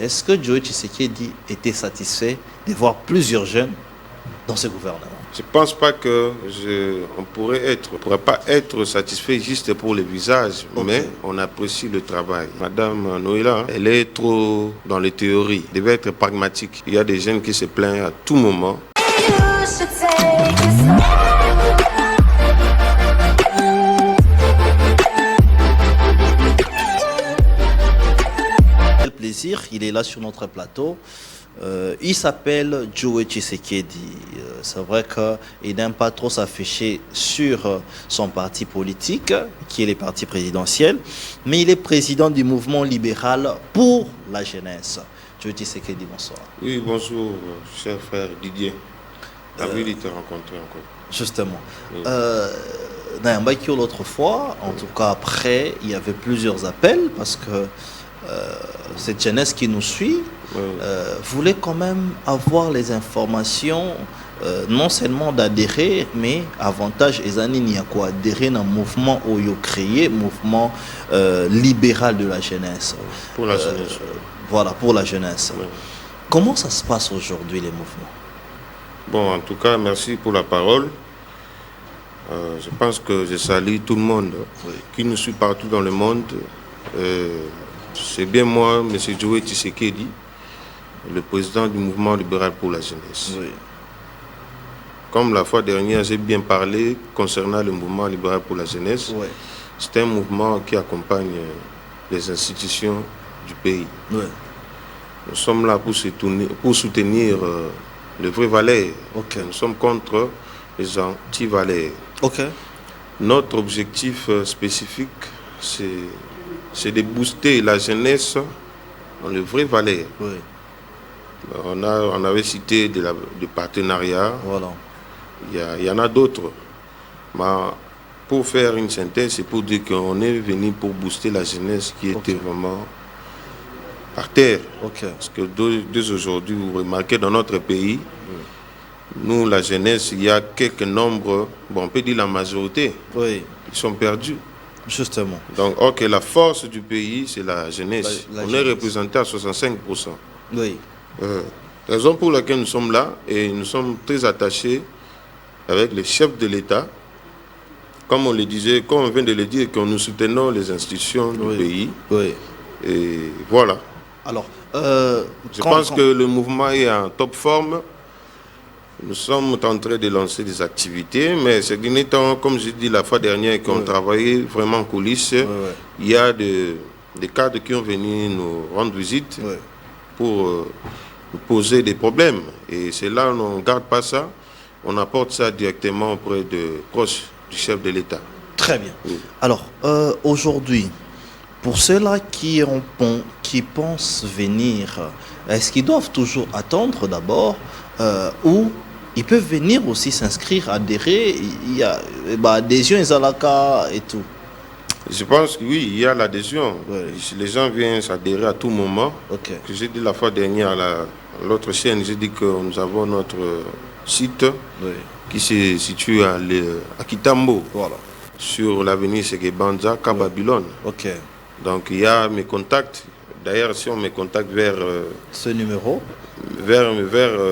Est-ce que Joe Tshisekedi était satisfait de voir plusieurs jeunes dans ce gouvernement? Je ne pense pas on pourrait pas être satisfait juste pour le visage, mais on apprécie le travail. Madame Noëlla, elle est trop dans les théories. Elle devait être pragmatique. Il y a des jeunes qui se plaignent à tout moment. Quel plaisir, il est là sur notre plateau. Il s'appelle Joe Tshisekedi. C'est vrai qu'il n'aime pas trop s'afficher sur son parti politique, qui est le parti présidentiel, mais il est président du mouvement libéral pour la jeunesse. Joe Tshisekedi, bonsoir. Oui, bonjour, cher frère Didier. Ravi de te rencontrer encore. Justement. Oui. L'autre fois, en tout cas après, il y avait plusieurs appels parce que cette jeunesse qui nous suit voulait quand même avoir les informations, non seulement d'adhérer, mais avantage il y a quoi adhérer dans un mouvement Oyo créé, mouvement libéral de la jeunesse. Pour la jeunesse. Voilà, pour la jeunesse. Oui. Comment ça se passe aujourd'hui, les mouvements? Bon, en tout cas, merci pour la parole. Je pense que je salue tout le monde qui nous suit partout dans le monde. C'est bien moi, M. Joe Tshisekedi, le président du mouvement libéral pour la jeunesse. Oui. Comme la fois dernière, j'ai bien parlé concernant le mouvement libéral pour la jeunesse. Oui. C'est un mouvement qui accompagne les institutions du pays. Oui. Nous sommes là pour soutenir les vraies valeurs. Okay. Nous sommes contre les anti-valeurs. Okay. Notre objectif spécifique, c'est de booster la jeunesse dans les vraies valeurs. Oui. On avait cité des partenariats. Voilà. Il y en a d'autres. Mais pour faire une synthèse, c'est pour dire qu'on est venu pour booster la jeunesse qui était vraiment par terre. Parce que dès aujourd'hui, vous remarquez dans notre pays, nous, la jeunesse, il y a quelques nombres, bon, on peut dire la majorité, ils sont perdus. Justement. Donc, la force du pays, c'est la jeunesse. On est représenté à 65%. Oui. Raison pour laquelle nous sommes là et nous sommes très attachés avec les chefs de l'État. Comme on le disait, comme on vient de le dire, que nous soutenons les institutions du pays. Oui. Et voilà. Alors, je pense que le mouvement est en top forme. Nous sommes en train de lancer des activités, mais ces derniers temps, comme j'ai dit la fois dernière, qu'on travaillait vraiment en coulisses, il y a des cadres qui ont venu nous rendre visite pour nous poser des problèmes. Et c'est là, on ne garde pas ça, on apporte ça directement auprès de proches du chef de l'État. Très bien. Oui. Alors, aujourd'hui, pour ceux-là qui pensent venir, est-ce qu'ils doivent toujours attendre d'abord ou ils peuvent venir aussi s'inscrire, adhérer? Il y a adhésion, et tout. Je pense que oui, il y a l'adhésion. Les gens viennent s'adhérer à tout moment. J'ai dit la fois dernière à l'autre chaîne, j'ai dit que nous avons notre site qui se situe à Kitambo, sur l'avenue Segebanza, Cap Babylone. Donc il y a mes contacts. D'ailleurs, si on me contacte vers ce numéro, vers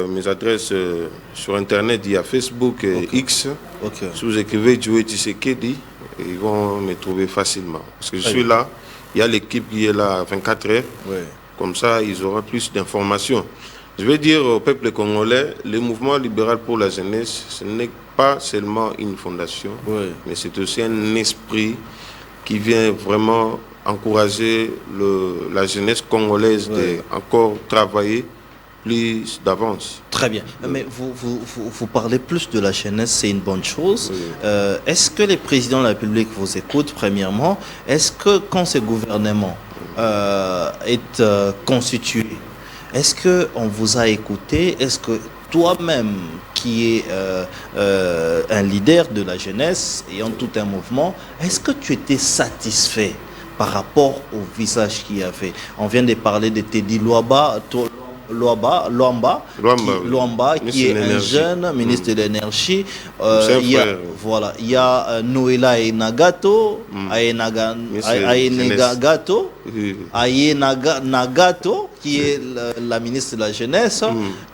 mes adresses sur Internet, il y a Facebook et X. Si vous écrivez Joe Tshisekedi, ils vont me trouver facilement. Parce que je suis là, il y a l'équipe qui est là à 24 heures. Comme ça, ils auront plus d'informations. Je vais dire au peuple congolais, le mouvement libéral pour la jeunesse, ce n'est pas seulement une fondation, mais c'est aussi un esprit qui vient vraiment encourager la jeunesse congolaise de encore travailler plus d'avance. Très bien. Mais vous parlez plus de la jeunesse, c'est une bonne chose. Est-ce que les présidents de la République vous écoutent, premièrement? Est-ce que quand ce gouvernement est constitué, est-ce qu'on vous a écouté? Est-ce que toi-même, qui est un leader de la jeunesse et en tout un mouvement, est-ce que tu étais satisfait par rapport au visage qu'il y avait? On vient de parler de Teddy Luaba, Luamba, qui est un jeune ministre de l'énergie. Il y a Noéla Ayenagato, qui est la ministre de la jeunesse.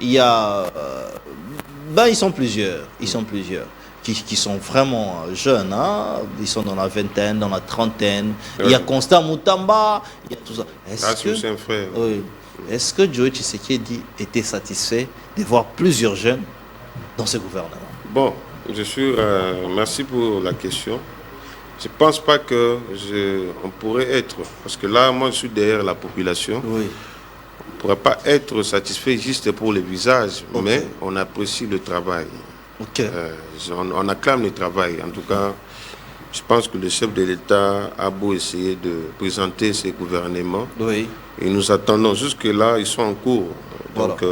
Il y a ils sont plusieurs. Qui sont vraiment jeunes, hein? Ils sont dans la vingtaine, dans la trentaine. Il y a Constant Moutamba, il y a tout ça. Est-ce que Joe Tshisekedi était satisfait de voir plusieurs jeunes dans ce gouvernement? Bon, merci pour la question. Je ne pense pas qu'on pourrait être, parce que là, moi, je suis derrière la population. Oui. On ne pourrait pas être satisfait juste pour le visage, mais on apprécie le travail. On acclame le travail. En tout cas, je pense que le chef de l'État a beau essayer de présenter ses gouvernements. Oui. Et nous attendons. Jusque-là, ils sont en cours. Donc,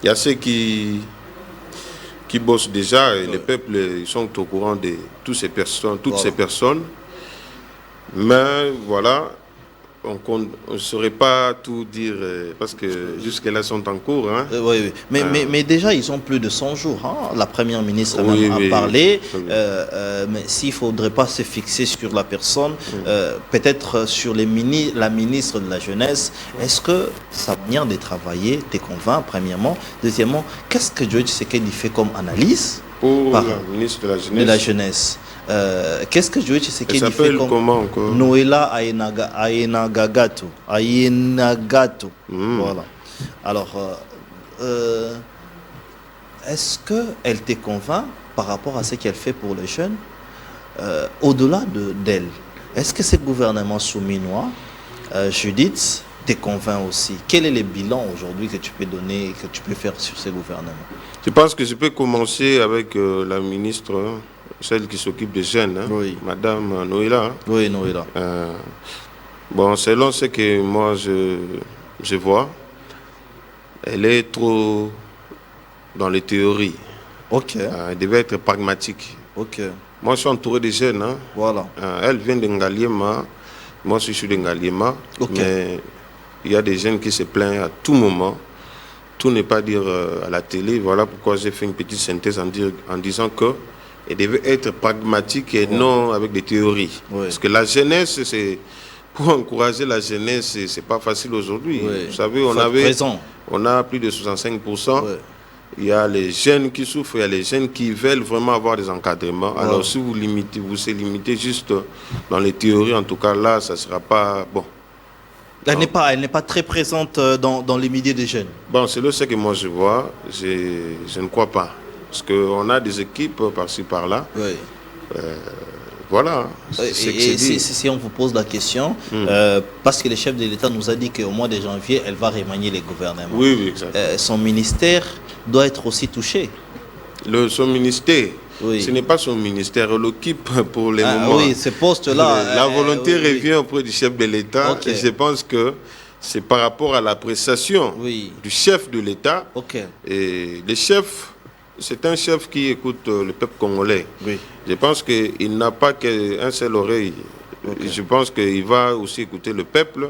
il y a ceux qui bossent déjà et les peuples ils sont au courant de toutes ces personnes. Mais voilà. On ne saurait pas tout dire parce que jusque-là, ils sont en cours. Hein. Oui. Mais déjà, ils ont plus de 100 jours. Hein. La première ministre a parlé. Mais s'il ne faudrait pas se fixer sur la personne, peut-être sur la ministre de la Jeunesse, est-ce que sa manière de travailler te convainc, premièrement? Deuxièmement, qu'est-ce que Joe Tshisekedi fait comme analyse pour la ministre de la Jeunesse? Qu'est-ce que Joe Tshisekedi fait comme comment encore? Noéla Ayenagato. Voilà. Alors, est-ce qu'elle te convainc par rapport à ce qu'elle fait pour les jeunes? Au-delà d'elle, est-ce que ce gouvernement souminois, Judith, te convainc aussi? Quel est le bilan aujourd'hui que tu peux donner, que tu peux faire sur ce gouvernement? Je pense que je peux commencer avec la ministre, celle qui s'occupe des jeunes, hein, Madame Noéla. Oui, Noéla. Bon, selon ce que moi je vois, elle est trop dans les théories. Elle devait être pragmatique. Moi, je suis entouré de jeunes. Hein. Voilà. Elle vient de Ngaliema. Moi, je suis de Ngaliema. Mais il y a des jeunes qui se plaignent à tout moment. Tout n'est pas dire à la télé. Voilà pourquoi j'ai fait une petite synthèse en disant qu'elle devait être pragmatique et non avec des théories. Parce que la jeunesse, pour encourager la jeunesse, c'est pas facile aujourd'hui. Vous savez, on a plus de 65%. Il y a les jeunes qui souffrent, il y a les jeunes qui veulent vraiment avoir des encadrements. Alors si vous vous limitez juste dans les théories, en tout cas là, ça ne sera pas bon. Elle n'est pas très présente dans les milliers de jeunes. Bon, c'est ce que moi je vois. Je ne crois pas. Parce qu'on a des équipes par-ci, par-là. Voilà. Si on vous pose la question, parce que le chef de l'État nous a dit qu'au mois de janvier, elle va remanier les gouvernements. Oui, exactement. Son ministère doit être aussi touché. Son ministère, ce n'est pas son ministère, elle l'occupe pour les moments. Oui, ce poste-là. La volonté revient auprès du chef de l'État et je pense que c'est par rapport à l'appréciation du chef de l'État. Et le chef, c'est un chef qui écoute le peuple congolais. Je pense qu'il n'a pas qu'une seule oreille. Je pense qu'il va aussi écouter le peuple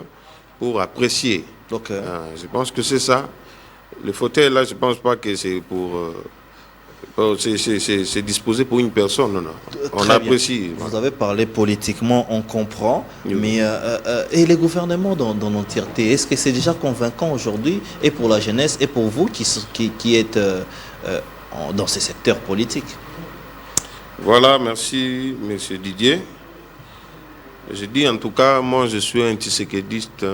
pour apprécier. Je pense que c'est ça. Le fauteuil là, je ne pense pas que c'est pour... c'est disposé pour une personne. Non. On apprécie. Vous avez parlé politiquement, on comprend. Mais et les gouvernements dans l'entièreté, est-ce que c'est déjà convaincant aujourd'hui, et pour la jeunesse, et pour vous qui êtes dans ces secteurs politiques? Voilà, merci, M. Didier. Je dis en tout cas, moi je suis un Tshisekediste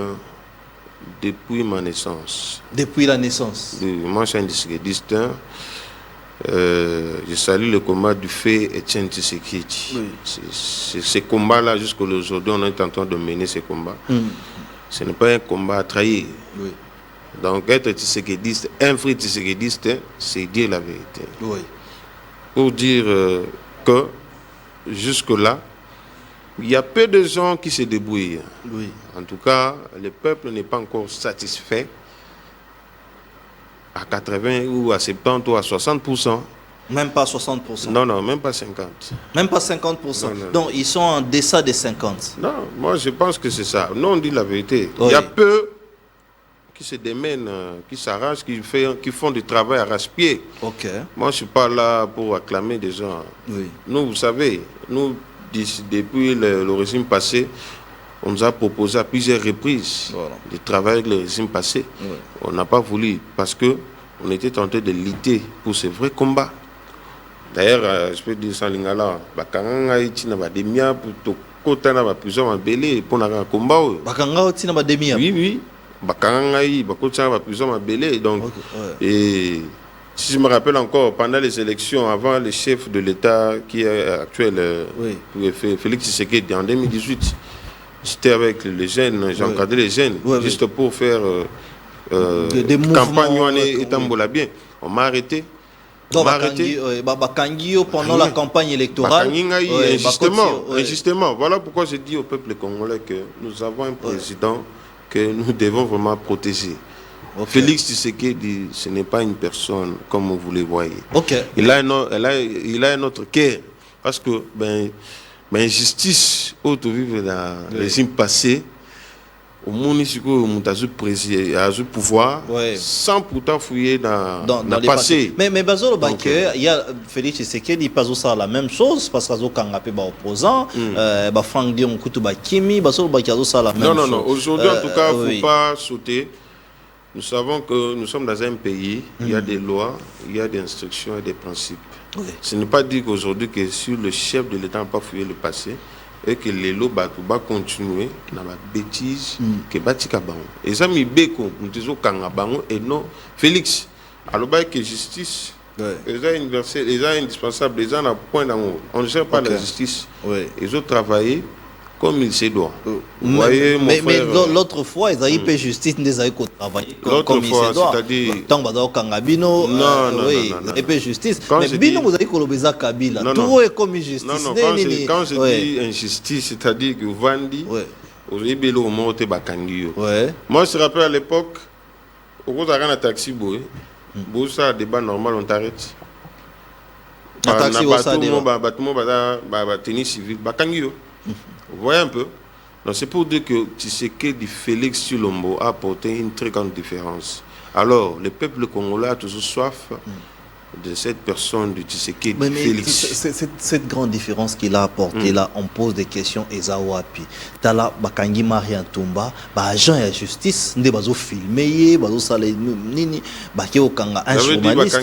depuis ma naissance. Depuis la naissance? Moi je suis un Tshisekediste. Je salue le combat du fait Etienne Tshisekedi. Ces combats-là, jusqu'à aujourd'hui, on est en train de mener ces combats. Ce n'est pas un combat à trahir. Donc être Tshisekediste, un vrai Tshisekediste, c'est dire la vérité. Pour dire que jusque-là, il y a peu de gens qui se débrouillent. En tout cas, le peuple n'est pas encore satisfait à 80 ou à 70 ou à 60%. Même pas 60%? Non, même pas 50%. Même pas 50%? Donc ils sont en deçà des 50%? Non, moi je pense que c'est ça. Non, on dit la vérité. Il y a peu qui se démènent, qui s'arrachent, qui font du travail à arrache-pied. Ok. Moi, je ne suis pas là pour acclamer des gens. Oui. Nous, vous savez, nous, depuis le régime passé, on nous a proposé à plusieurs reprises de travailler avec le régime passé. Oui. On n'a pas voulu parce qu'on était tenté de lutter pour ce vrai combat. D'ailleurs, je peux dire sans lingala, bakanga itina bademia pour kota na ba prison ma belé pour na combat. Bakanga itina bademia. Oui oui. Bakanga i bakota ba prison ma belé donc et si je me rappelle encore pendant les élections avant le chef de l'État qui est actuel Félix Tshisekedi en 2018, j'étais avec les jeunes, j'encadrais les jeunes juste pour faire des campagne et tambola bien. On m'a arrêté. Donc, pendant la campagne électorale. Injustement. Voilà pourquoi je dis au peuple congolais que nous avons un président que nous devons vraiment protéger. Félix Tshisekedi, ce n'est pas une personne comme vous le voyez. Il a un autre cœur. Parce que, injustice, autre vivre dans le régime passé, au municipal, il a eu pouvoir sans pourtant fouiller dans le passé. Mais Bazolo Baker, il y a Félix Tshisekedi, il passe ça la même chose parce qu'il y a des opposants, Franck Dion Koutuba Kimi, Bazolo Baker ça la même chose. Non. Aujourd'hui, en tout cas, il ne faut pas sauter. Nous savons que nous sommes dans un pays, il y a des lois, il y a des instructions et des principes. Ce n'est pas dire qu'aujourd'hui, que si le chef de l'État n'a pas fouillé le passé, et que les lois vont continuer dans la bêtise que Batika Bango. Et ça, mi beko, nous disons Kangabango et non Félix. Alors, que justice, les uns universels, les uns indispensables, les uns à point d'amour. On ne gère pas la justice. Ils ont travaillé comme il se doit. Vous voyez, mon frère. Mais l'autre fois, ils ont eu justice, ils ont travaillé comme il se doit. C'est-à-dire. Tant que Kangabino, ils justice. Mais Bino, vous avez Kolobeza Kabila. Tout est comme justice. Non, quand je dis injustice, c'est-à-dire que Vandi, vous avez bien le mot de Bakangio. Moi, je me rappelle à l'époque, au cours d'un taxi, ça a débat normal, on t'arrête. Un taxi, on s'arrête. Tennis civil, Bakangio. Vous voyez un peu? C'est pour dire que Tshisekedi Félix Tshilombo a apporté une très grande différence. Alors, le peuple congolais a toujours soif de cette personne de Tshisekedi Félix. Cette grande différence qu'il a apportée, là, on pose des questions. Ezawapi. Tala Bakangi Marian Tumba, agent de justice, ne bazo filmer, bazo salé nini, baké okanga un journaliste.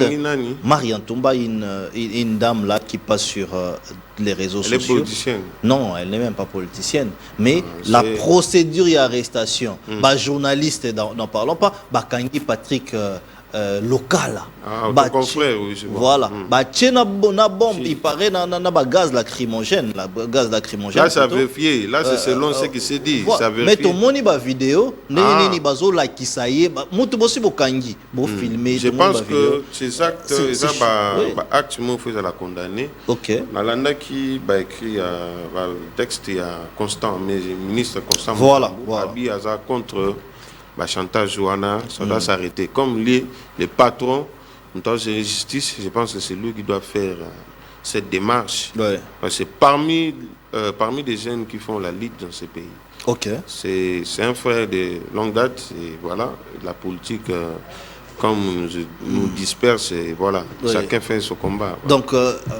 Marian Tumba, une dame là qui passe sur les réseaux sociaux. Elle est politicienne? Non, elle n'est même pas politicienne. Mais la procédure et arrestation, journaliste, n'en parlons pas, Bakangi Patrick local. Ton confrère, oui, je vois. Voilà. Tchena bombe, il paraît dans gaz lacrymogène. Là, ça vérifié. Là, c'est selon ce qui s'est dit. Mais ton moni ba vidéo, neni bazo la kisaye, mutu bosi bokangi, bo filmer. Je pense que ces actes, actes, il faut la condamner. Ok. Nalanda qui a écrit le texte, il y a Constant, ministre Constant. Voilà. Contre chantage Johanna, ça doit s'arrêter. Comme les patrons, dans la justice, je pense que c'est lui qui doit faire cette démarche. C'est parmi les jeunes qui font la lutte dans ce pays. C'est un frère de longue date, et voilà, la politique, comme nous disperse, et voilà, chacun fait son combat. Donc,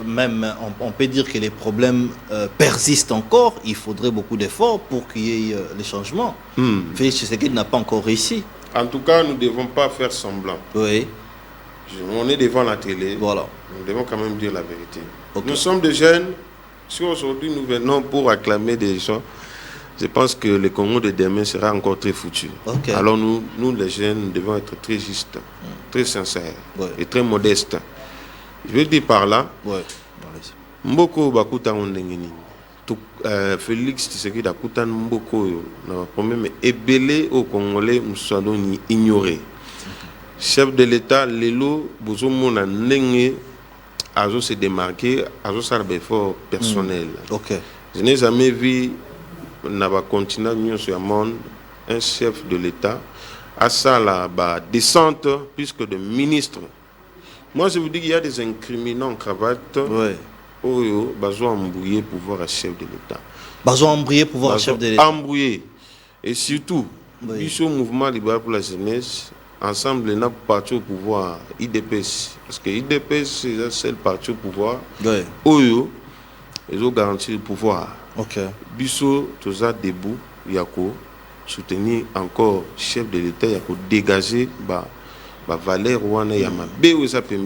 même, on peut dire que les problèmes persistent encore. Il faudrait beaucoup d'efforts pour qu'il y ait les changements. Félix Tshisekedi n'a pas encore réussi. En tout cas, nous ne devons pas faire semblant. On est devant la télé. Voilà. Nous devons quand même dire la vérité. Nous sommes des jeunes. Si aujourd'hui nous venons pour acclamer des gens, je pense que le Congo de demain sera encore très foutu. Alors nous les jeunes, devons être très justes, très sincères et très modestes. Je veux dire par là, Mboko Bakuta Ondengeni, Félix Tshisekedi Bakuta Mboko, le problème est belé au Congolais, nous sommes ignorés. Chef de l'État, Lelo, Bozomona Nenge, Azo se démarquer, Azo faire des efforts personnels. Je n'ai jamais vu dans le continent sur le monde un chef de l'État à ça la descente puisque de ministre. Moi je vous dis qu'il y a des incriminants en cravate où besoin pouvoir à chef de l'État. Besoin embrouiller pouvoir chef de l'État. Embrouiller. Et surtout Bichot Mouvement libéral pour la jeunesse, ensemble, on a parti au pouvoir, IDPS. Parce que IDPS, c'est le seul parti au pouvoir. Oyo, ils ont garanti le pouvoir. Bichot, tout ça debout, Yako, soutenir encore chef de l'État, Yako dégager, Valère Ouana Yama, chef de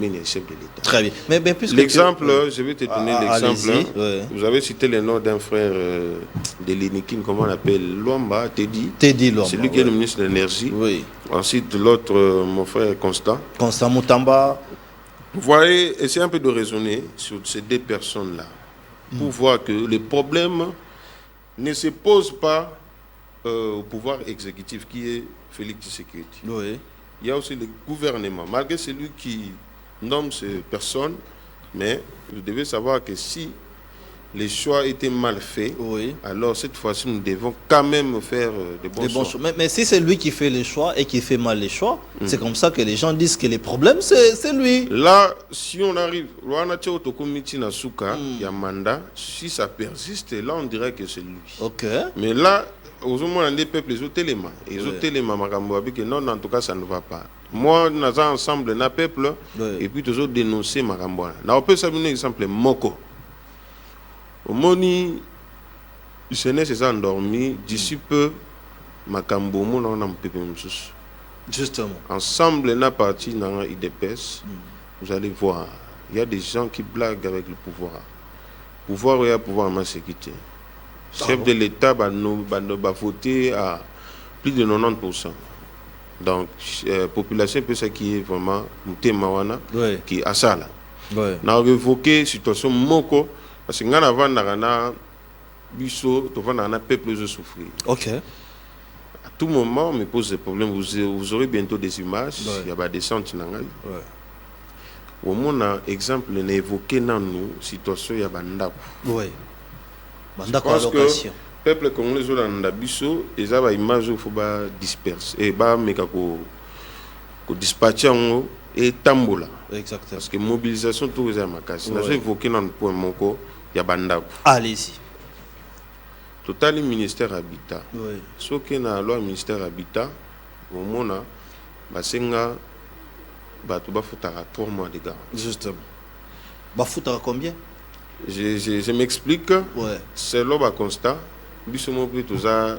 l'État. Très bien. Mais l'exemple, je vais te donner l'exemple. Vous avez cité le nom d'un frère de l'Inikin, comment on l'appelle, Luamba, Teddy Luamba. C'est lui qui est le ministre de l'Énergie. Ensuite, l'autre, mon frère Constant Moutamba. Vous voyez, essayez un peu de raisonner sur ces deux personnes-là pour voir que les problèmes ne se posent pas au pouvoir exécutif qui est Félix Tshisekedi. Il y a aussi le gouvernement, malgré celui qui nomme ces personnes, mais vous devez savoir que si les choix étaient mal faits, alors cette fois-ci, nous devons quand même faire des bons choix. Mais si c'est lui qui fait les choix et qui fait mal les choix, c'est comme ça que les gens disent que les problèmes, c'est lui. Là, si on arrive, il y a mandat, si ça persiste, là, on dirait que c'est lui. Mais là, aux moins les peuples, ils ont téléma. Ils ont téléma, non, en tout cas, ça ne va pas. Moi, nous avons ensemble un peuple, et puis toujours dénoncer Marambo. Là, on peut savoir un exemple, Moko. Au Moni, jeunesse est endormi, d'ici peu, Makambo, on a un peu plus. Justement. Ensemble, on a parti dans l'IDPS. Vous allez voir, il y a des gens qui blaguent avec le pouvoir. Pouvoir, il y a pouvoir en sécurité. Chef de l'État va voter à plus de 90%. Donc, la population peut ce qui est vraiment Moutemawana, qui est à ça là. On a évoqué la situation Moko, parce que avant, on a Bichot, on a un peuple de souffrir. À tout moment, on me pose des problèmes. Vous aurez bientôt des images, il y a des descentes. Au moins, exemple, on a évoqué dans nous situation, il y a des je pense que le peuple congolais a Bichot, ils ont des images qu'il faut disperser. Et dispatcher et tambola. Exactement. Parce que mobilisation, tout est à ma casse. Nous avons évoqué dans le point Moko, il y a Bandako. Allez-y. Total ministère Habitat. Ce qui est dans la loi ministère Habitat, au moment où Basenga, Batouba Foutara 3 mois de garde. Justement. Bafoutara combien? Je m'explique. C'est là le constat. Bissomo tout ça,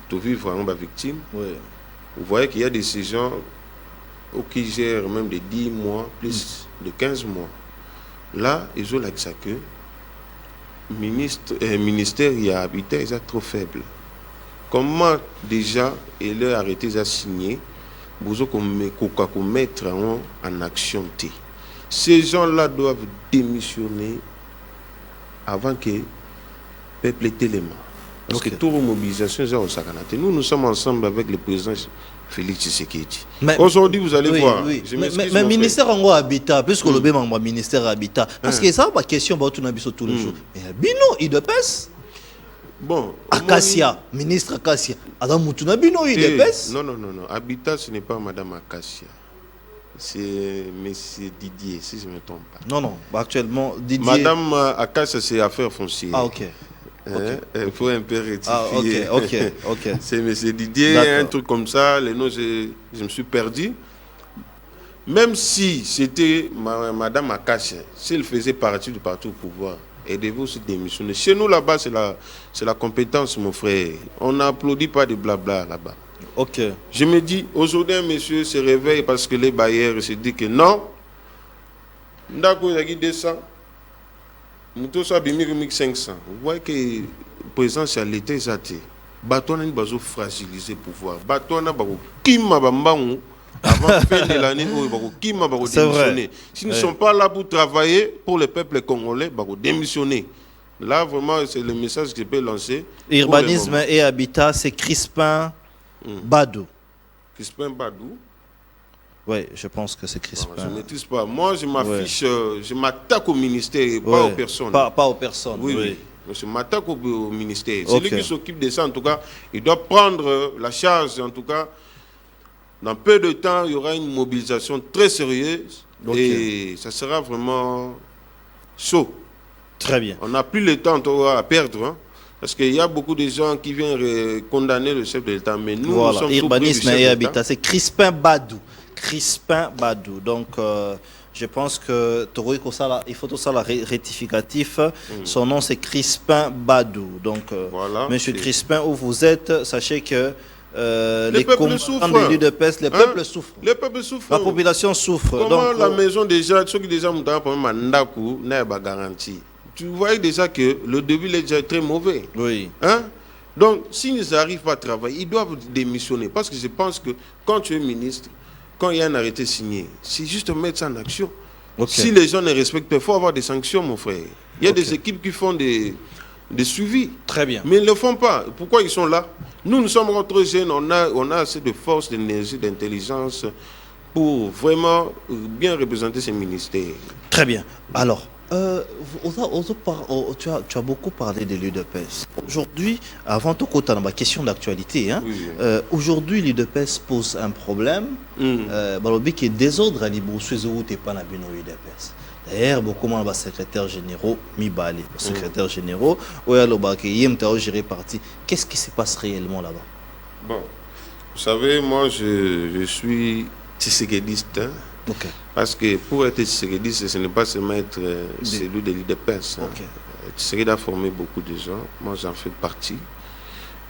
tout vivre vraiment victime. Vous voyez qu'il y a des gens qui gèrent même de 10 mois, plus de 15 mois. Là, ils ont l'accès que le ministère y a habité, ils sont trop faibles. Comment déjà il a arrêté de signer, vous avez mettre en action. Ces gens-là doivent démissionner avant que le peuple ait l'élément. Parce que toute mobilisation est au Sakanate. Nous sommes ensemble avec le président Félix Tshisekedi. Aujourd'hui, vous allez voir. Mais le ministère en Habitat, puisque le ministère Habitat, parce que ça, ma question, tous les jours. Mais Bino, il dépêche. Bon. Acacia, ministre Acacia. Adam Moutouna Bino, il dépêche. Non. Habitat, ce n'est pas Madame Acacia. C'est M. Didier, si je ne me trompe pas. Non, actuellement, Didier... Madame Acacia, c'est affaires foncières. Il faut un peu rectifier. C'est M. Didier, un truc comme ça, les noms, je me suis perdu. Même si c'était Madame Acacia, s'il faisait partie du parti au pouvoir, elle devait aussi démissionner. Chez nous, là-bas, c'est la compétence, mon frère. On n'applaudit pas de blabla là-bas. Je me dis, aujourd'hui, un monsieur se réveille parce que les bailleurs se disent que non. Ndako il y a 200. Mouto soit 1500. Vous voyez que la présence à l'état est athée. Bateau n'a pas fragilisé le pouvoir. Bateau n'a pas kima bambangu avant la fin de l'année kima ba démissionner. S'ils ne sont pas là pour travailler pour le peuple congolais, ba démissionner. Là vraiment c'est le message que je peux lancer. Urbanisme et habitat, c'est Crispin Badou. Crispin Badou. Oui, je pense que c'est Crispin. Je ne maîtrise pas. Moi, je m'affiche, je m'attaque au ministère, pas aux personnes. Pas aux personnes. Oui. Je m'attaque au ministère. Celui qui s'occupe de ça, en tout cas, il doit prendre la charge. En tout cas, dans peu de temps, il y aura une mobilisation très sérieuse et ça sera vraiment chaud. Très bien. On n'a plus le temps à perdre. Parce qu'il y a beaucoup de gens qui viennent condamner le chef de l'État, mais nous, voilà. nous sommes Urbanisme et habitat, c'est Crispin Badou. Crispin Badou. Donc, je pense que il faut tout ça, la rectificatif. Son nom, c'est Crispin Badou. Donc, voilà, Monsieur Crispin, où vous êtes, sachez que les peuples souffrent. De l'UDPS, les peuples souffrent. Les peuples souffrent. La population souffre. Comment donc, la maison déjà, ceux qui déjà ont n'a pas garantie. Tu vois déjà que le début est déjà très mauvais. Oui. Hein? Donc, s'ils n'arrivent pas à travailler, ils doivent démissionner. Parce que je pense que quand tu es ministre, quand il y a un arrêté signé, c'est juste mettre ça en action. Okay. Si les gens ne respectent pas, il faut avoir des sanctions, mon frère. Il y a des équipes qui font des suivis. Très bien. Mais ils ne le font pas. Pourquoi ils sont là? Nous sommes trop jeunes, on a assez de force, d'énergie, d'intelligence pour vraiment bien représenter ces ministères. Très bien. Alors, tu as beaucoup parlé de l'UDPS. Aujourd'hui, avant tout, tu as une question d'actualité. Hein? Oui. Aujourd'hui, l'UDPS pose un problème. Qui est désordre à l'UDPS. D'ailleurs, beaucoup de secrétaires généraux, secrétaires généraux, qu'est-ce qui se passe réellement là-bas? Bon, vous savez, moi, je suis tisséguédiste. Hein? Okay. Parce que pour être tisséguédiste, ce n'est pas seulement être celui de l'UDPS. Hein? Okay. Tisséguédiste a formé beaucoup de gens. Moi, j'en fais partie.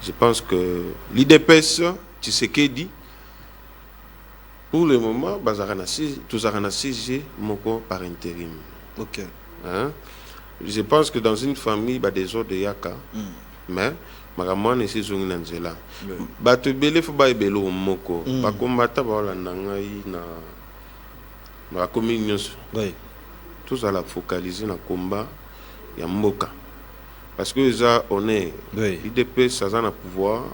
Je pense que l'UDPS, Tshisekedi, pour le moment, tous ont siégé par intérim. Ok. Hein? Je pense que dans une famille, il y a des autres de Yaka. Mais, maman est chez Zongina. Bato belé faut ba ebelo moko. Ba kombata ba la nangai na communion. Oui. Tous à la focaliser na combat ya mboka. Parce que ça on est IDP ça a un pouvoir.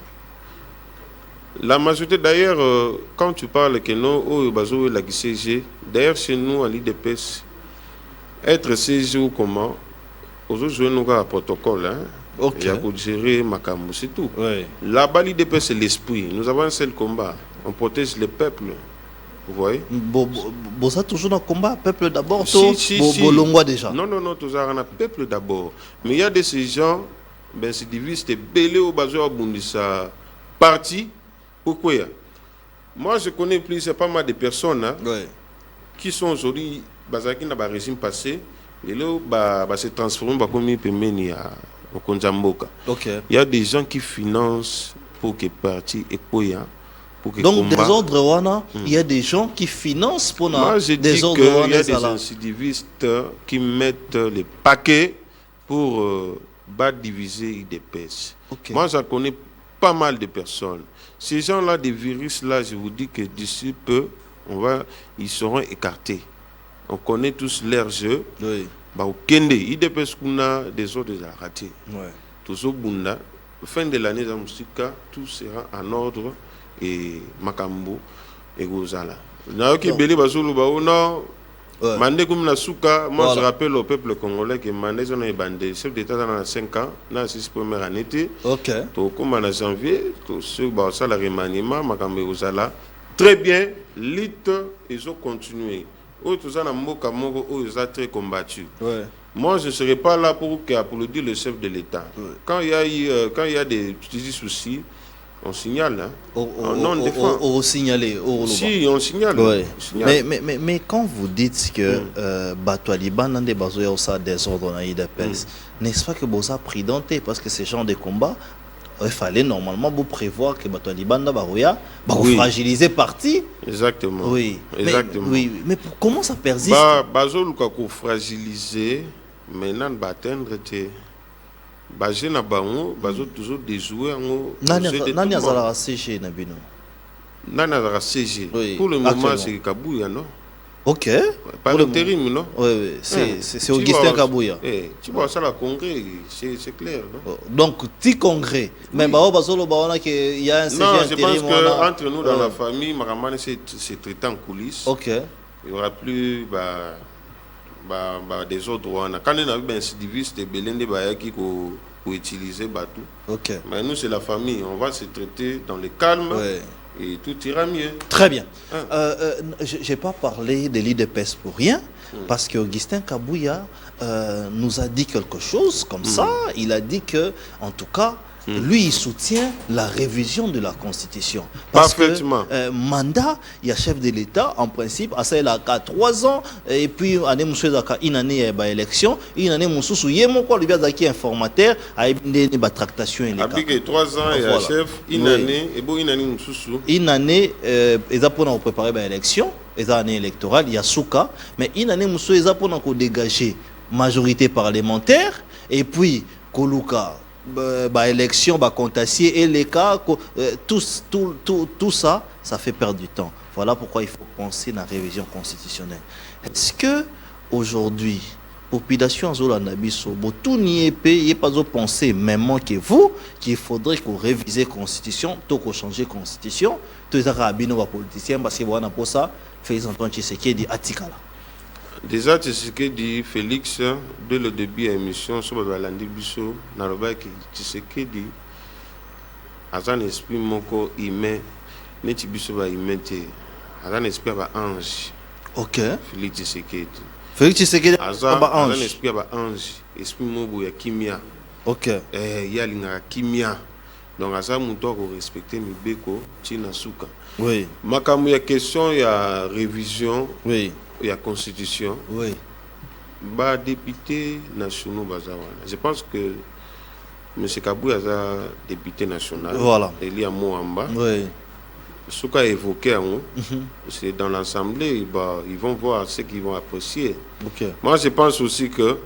La majorité d'ailleurs, quand tu parles que nous, la CG, d'ailleurs chez nous à l'IDPS, être CG ou comment, aujourd'hui nous avons un protocole, hein, il y a pour gérer Makamou, c'est tout. Oui. Là-bas l'IDPS c'est l'esprit, nous avons un seul combat, on protège le peuple, vous voyez. Ça toujours un combat, peuple d'abord, si. déjà. Non, toujours un peuple d'abord. Mais il y a de ces gens, ben c'est divisé, c'est belé au bazo Bundisa parti. Pourquoi? Moi, je connais plus, c'est pas mal de personnes hein, qui sont aujourd'hui, qui dans le régime passé, et là, se transforment comme au Konjamboka. Il y a des gens qui financent pour que parti et pour que donc, combat. Des ordres, il y a des gens qui financent pour moi, je dis qu'il y a des incidivistes qui mettent les paquets pour diviser l'IDPS. Moi, j'en connais pas mal de personnes. Ces gens-là, des virus-là, je vous dis que d'ici peu, ils seront écartés. On connaît tous leur jeu. Oui. Au Kende, IDPS kuna des autres déjà ratés. Tous au Bunda, fin de l'année, tout sera en ordre et Makambo et Gozala. Mandé comme la souka, moi je rappelle au peuple congolais que Mandé on est bandé, chef d'État dans 5 ans, dans la 6 premières années. Ok. Donc comme en janvier, tout ce ça la remaniement, Makambo Gozala. Très bien, l'IT ils ont continué. Tout ça na mboka moko ils ont très combattu. Moi je ne serai pas là pour applaudir le chef de l'État. Quand il y a des petits soucis, on signale, hein? On signale. Si, on signale. Ouais. Mais quand vous dites que Batoualiban a des désordres dans l'IDPS, n'est-ce pas que vous avez prudenté parce que ces gens de combat, il fallait normalement vous prévoir que Batoualiban va fragiliser parti. Exactement. Oui. Exactement. Mais comment ça persiste? Bazol fragiliser, maintenant va atteindre Bazé na bango, bazo toujours déjouer en Nani azala CG na bino. Nani azala CG. Pour le moment c'est Kabouya non. OK. Par l'intérim non. Oui, c'est Augustin Kabouya. Tu vois ça la congrès, c'est clair non. Donc petit congrès. Mais bazolo baona que il y a un CG intérim. Non, je pense que entre nous dans la famille, Maramane c'est traité en coulisses. OK. Il y aura plus des autres droits. Quand on a eu un civiliste et Belende qui pour utiliser Batou. OK. Mais nous c'est la famille, on va se traiter dans le calme et tout ira mieux. Très bien. Je n'ai pas parlé de l'IDPS pour rien, parce qu'Augustin Kabouya nous a dit quelque chose comme ça. Il a dit que, en tout cas, lui, il soutient la révision de la Constitution. Parce Parfaitement. que mandat, il y a chef de l'État, en principe, à ça, il a 3 ans, et puis, une année d'élection, une année, il y a informateur, il y a tractation. Après 3 ans, il y a chef, une année, et une année, une année, ils ont pour préparer l'élection, ils ont une année électorale, il y a Souka, mais une année, ils ont pour dégager majorité parlementaire, et puis, Koluka. Élection, contentieux et les cas, tout ça, ça fait perdre du temps. Voilà pourquoi il faut penser à la révision constitutionnelle. Est-ce que aujourd'hui, population Zolanabiso, tout n'y est pas penser même que vous, qu'il faudrait qu'on révise la constitution, qu'on change la constitution, tout les politiciens, parce que voilà pour ça, Félix Antoine Tshisekedi Atikala. Déjà, Tshisekedi Félix, dès le début de l'émission, sur le Landi Bisso, Tshisekedi, à un esprit moko humain, n'est-ce pas humain, à un esprit ange. Ok. Félix Tshisekedi. Félix Tshisekedi, à un esprit ange, esprit moko ya kimia. Ok. Il y a l'inga kimia. Donc, à ça, on doit respecter mes béco, Tina Souka. Oui. Ma question, il y a révision. Oui. Il y a constitution. Oui. Député nationaux Bazawana. Je pense que M. Kabou est député national. Voilà. Il y a Moamba. Oui. Ce qu'a évoqué, c'est dans l'Assemblée, ils vont voir ce qu'ils vont apprécier. Okay. Moi, je pense aussi que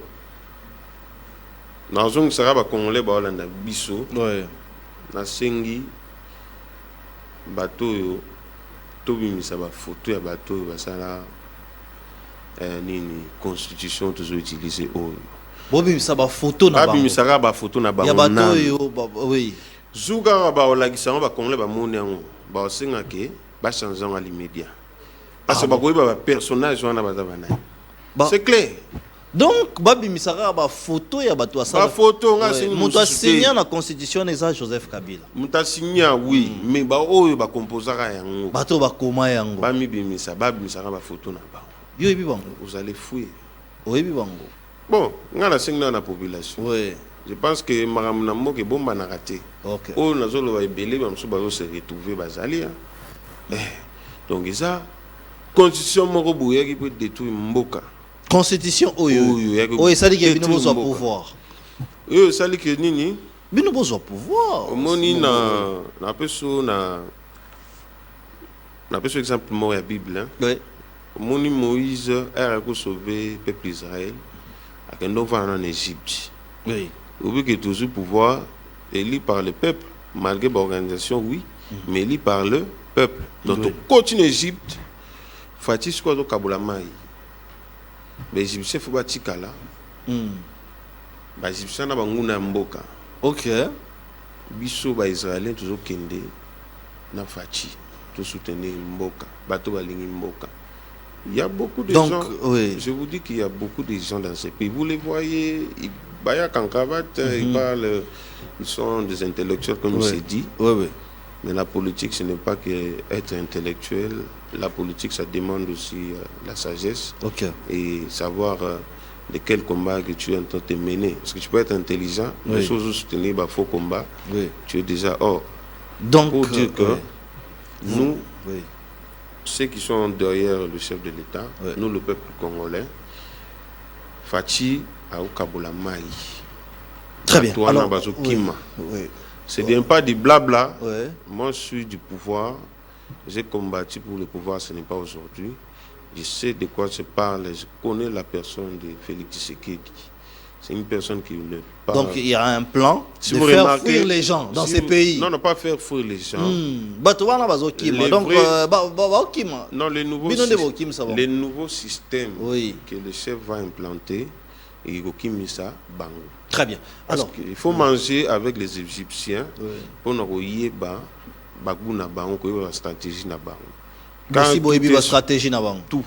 dans un Saraba Congolais, il y a Bisso, na Sengi, bateau, Tobi Misaba photo, ya bateau, basala. Nini constitution toujours utilisée bobi misaba photo na bango misaka ba photo na bango ya bato yo oui zuga ba olagisa ba kongole ba moni yango ba singa ke ba changer à l'immédiat parce que ba ko ba personnage wana ba zabana c'est clair. Donc babi misaka ba photo ya bato asala ba photo nga singa muta signer na constitution eza Joseph Kabila muta signer oui mais ba oyo ba composera yango bato ba koma yango ba mibimisa ba misaka ba photo na bango. Vous allez fouiller. Oui, Bibango. Bon, on a la population. Oui. Je pense que Madame Namo est bon à raté. Ok. Oh, nous allons belé, nous allons se retrouver Bazali. Donc ça, constitution Morobouya qui peut détruire Mboka. Constitution oui, ça dit qu'il y a besoin de pouvoir. Oui, ça dit que nini. Besoin de pouvoir. Moni na personne na exemple mort la Bible. Oui. Moni Moïse a sauvé le peuple d'Israël à en Égypte. Oui. Au but que toujours pouvoir élu par le peuple, malgré l'organisation, oui, mais élu par le peuple. Donc, au continent d'Égypte, Fatih soit au Kaboulamaï. Les Égyptiens font battre Tikala. Les Égyptiens n'ont pas de mboka. Ok. Biso, les Israéliens, toujours Kende, na Fatih, tout soutenir mboka. Bateau balingi mboka. Il y a beaucoup de gens, oui. Je vous dis qu'il y a beaucoup de gens dans ces pays. Vous les voyez, ils baillent en cravate, ils parlent, ils sont des intellectuels comme il s'est dit. Oui, oui. Mais la politique, ce n'est pas qu'être intellectuel. La politique, ça demande aussi la sagesse et savoir de quel combat que tu es en train de mener. Parce que tu peux être intelligent, mais si tu soutenir un faux combat, tu es déjà hors. Donc, pour dire que nous... ceux qui sont derrière le chef de l'État, nous le peuple congolais, Fatih a Kabola Maï. Très bien. Alors, ce n'est pas du blabla. Moi, je suis du pouvoir. J'ai combattu pour le pouvoir, ce n'est pas aujourd'hui. Je sais de quoi je parle. Je connais la personne de Félix Tshisekedi. C'est une personne qui ne parle. Donc il y a un plan de faire fuir les gens dans ces pays. Non, pas faire fuir les gens. Non, les nouveaux systèmes que le chef va implanter, très bien. Alors, il faut manger avec les Égyptiens pour nous y la stratégie na bango. Tout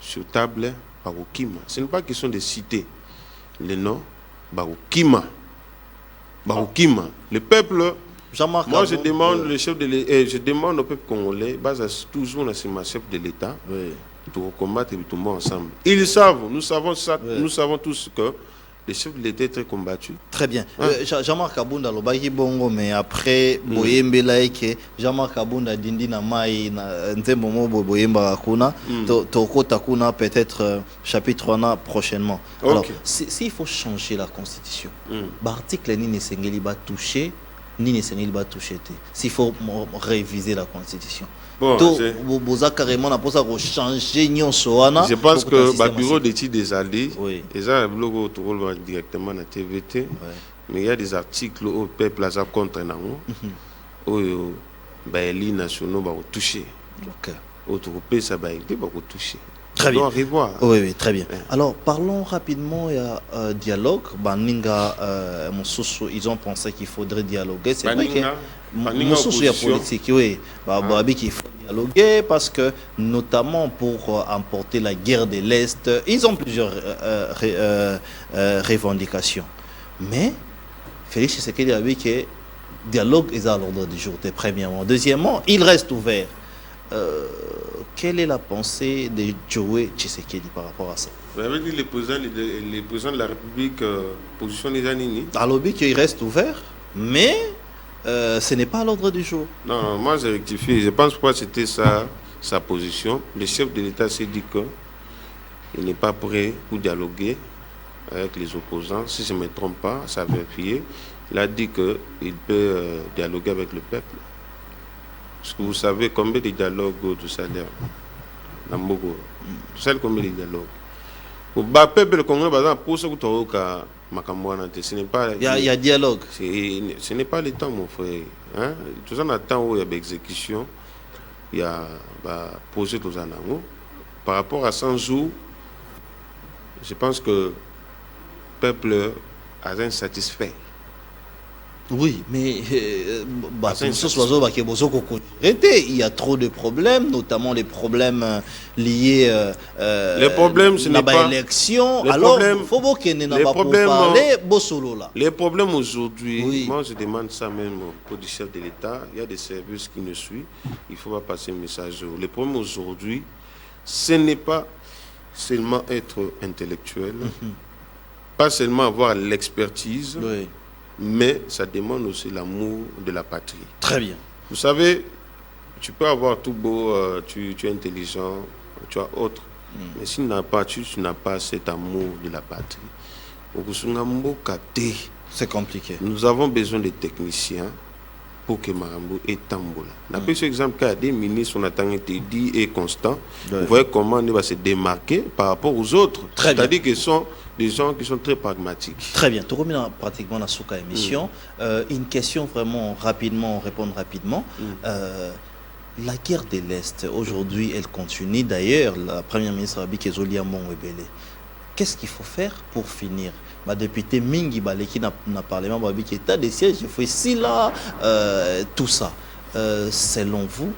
sur table par Okima. Ce n'est pas question de citer les noms. Barukima. Le peuple Jean-Marc Moi, je demande le chef de je demande au peuple congolais, base toujours dans ce chef de l'État, pour combattre tout le monde ensemble. Ils savent, nous savons ça, nous savons tous que le chef de l'État est très combattu. Très bien. Jean-Marc Kabunda lobaki bongo, mais après boyembe like Jean-Marc Kabunda dindi na mai na ntembo mo boyemba kuna tokota kuna peut-être chapitre 1 prochainement. Alors s'il faut changer la constitution, l'article ni nesengeli ba toucher ni nesengeli ba toucher te. S'il faut réviser la constitution. Bon, je pense que le bureau d'études des alliés, ils ont un blog directement à la TVT, mais il y a des articles au peuple contre nous, où les lignes nationaux vont toucher. Autre pays, ça va toucher. Très bien. Oui, très bien. Alors, parlons rapidement, il y a dialogue. Baninga, ils ont pensé qu'il faudrait dialoguer. C'est vrai que il y a politique, oui. Il faut dialoguer parce que, notamment pour emporter la guerre de l'Est, ils ont plusieurs revendications. Mais, Félix Tshisekedi a dit que dialogue est à l'ordre du jour, premièrement. Deuxièmement, il reste ouvert. Quelle est la pensée de Joe Tshisekedi par rapport à ça? Vous avez dit les présidents de la République, position des Anini. Alors, il reste ouvert, mais ce n'est pas à l'ordre du jour. Non, moi je rectifie. Je pense que c'était sa position. Le chef de l'État s'est dit qu'il n'est pas prêt pour dialoguer avec les opposants. Si je ne me trompe pas, ça a vérifié. Il a dit qu'il peut dialoguer avec le peuple. Est-ce que vous savez combien de dialogues de salaire dans Mogo? Vous savez combien de dialogues? Au bas peuple congolais, par exemple, pour ce que tu as ce n'est pas. Il y a dialogue. Ce n'est pas le temps, mon frère. Hein? Tout ça, on attend où il y a des exécutions. Il y a projet de Zanango. Par rapport à 100 jours, je pense que le peuple a insatisfait. Oui, mais il y a trop de problèmes, notamment les problèmes liés les problèmes, ce n'est pas l'élection. Alors, il faut parler. Les problèmes aujourd'hui, moi je demande ça même au chef de l'État, il y a des services qui nous suivent, il faut pas passer un message. Les problèmes aujourd'hui, ce n'est pas seulement être intellectuel, pas seulement avoir l'expertise. Mais ça demande aussi l'amour de la patrie. Très bien. Vous savez, tu peux avoir tout beau, tu es intelligent, tu as autre. Mais si tu n'as pas cet amour de la patrie, c'est compliqué. Nous avons besoin de techniciens pour que Marambo ait tambola. D'après ce exemple, il y a des ministres, on a été dit et constant. Vous voyez comment on va se démarquer par rapport aux autres. C'est-à-dire qu'ils sont des gens qui sont très pragmatiques. Très bien. Tu remets pratiquement la souka émission. Une question vraiment rapidement, répondre rapidement. La guerre de l'Est, aujourd'hui, elle continue. D'ailleurs, la première ministre Abi Kezolia Mongwebele. Qu'est-ce qu'il faut faire pour finir? Député Mingi Baleki n'a parlé qui état des sièges, il faut ici là, tout ça. Selon vous,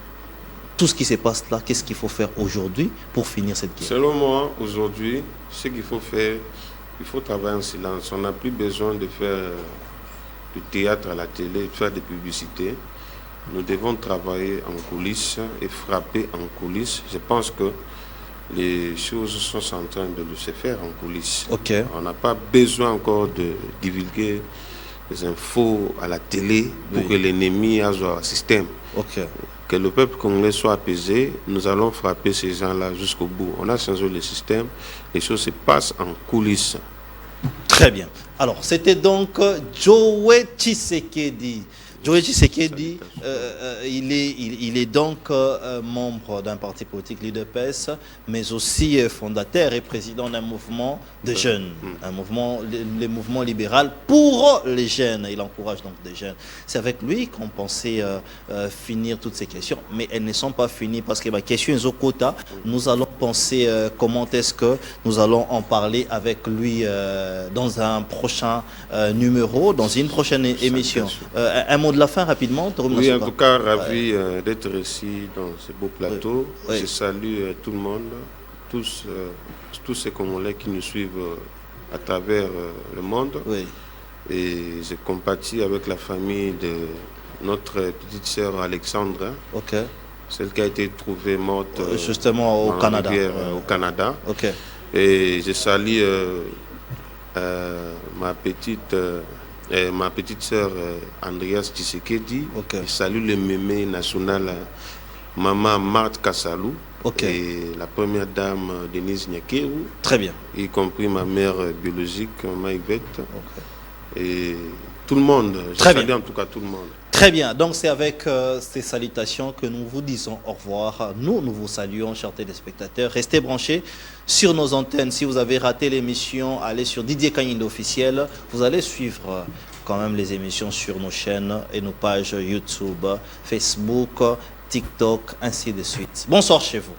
tout ce qui se passe là, qu'est-ce qu'il faut faire aujourd'hui pour finir cette guerre? Selon moi, aujourd'hui, ce qu'il faut faire, il faut travailler en silence. On n'a plus besoin de faire du théâtre à la télé, de faire des publicités. Nous devons travailler en coulisses et frapper en coulisses. Je pense que les choses sont en train de se faire en coulisses. On n'a pas besoin encore de divulguer les infos à la télé pour que l'ennemi ait un système. Que le peuple congolais soit apaisé, nous allons frapper ces gens-là jusqu'au bout. On a changé le système, les choses se passent en coulisses. Très bien. Alors, c'était donc Joe Tshisekedi. Joe Tshisekedi, il est donc membre d'un parti politique, l'UDPS, mais aussi fondateur et président d'un mouvement de jeunes, un mouvement, le mouvement libéral pour les jeunes. Il encourage donc des jeunes. C'est avec lui qu'on pensait finir toutes ces questions, mais elles ne sont pas finies parce que ma question est au quota. Nous allons penser comment est-ce que nous allons en parler avec lui dans un prochain numéro, dans une prochaine émission. Un mot de la fin rapidement. Oui, en tout cas, ravi d'être ici dans ce beau plateau. Je salue tout le monde, tous ces Congolais qui nous suivent à travers le monde. Et je compatis avec la famille notre petite sœur Alexandre, celle qui a été trouvée morte justement au Canada. Au Canada. Et je salue ma petite sœur Andreas Tshisekedi. Je salue le mémé national Maman Marthe Kassalou. Et la première dame Denise Nyakeru. Très bien. Y compris ma mère biologique, Maïvette. Et tout le monde. Je salue en tout cas tout le monde. Très bien. Donc c'est avec ces salutations que nous vous disons au revoir. Nous vous saluons, chers téléspectateurs. Restez branchés sur nos antennes. Si vous avez raté l'émission, allez sur Didier Kanyindo officiel. Vous allez suivre quand même les émissions sur nos chaînes et nos pages YouTube, Facebook, TikTok, ainsi de suite. Bonsoir chez vous.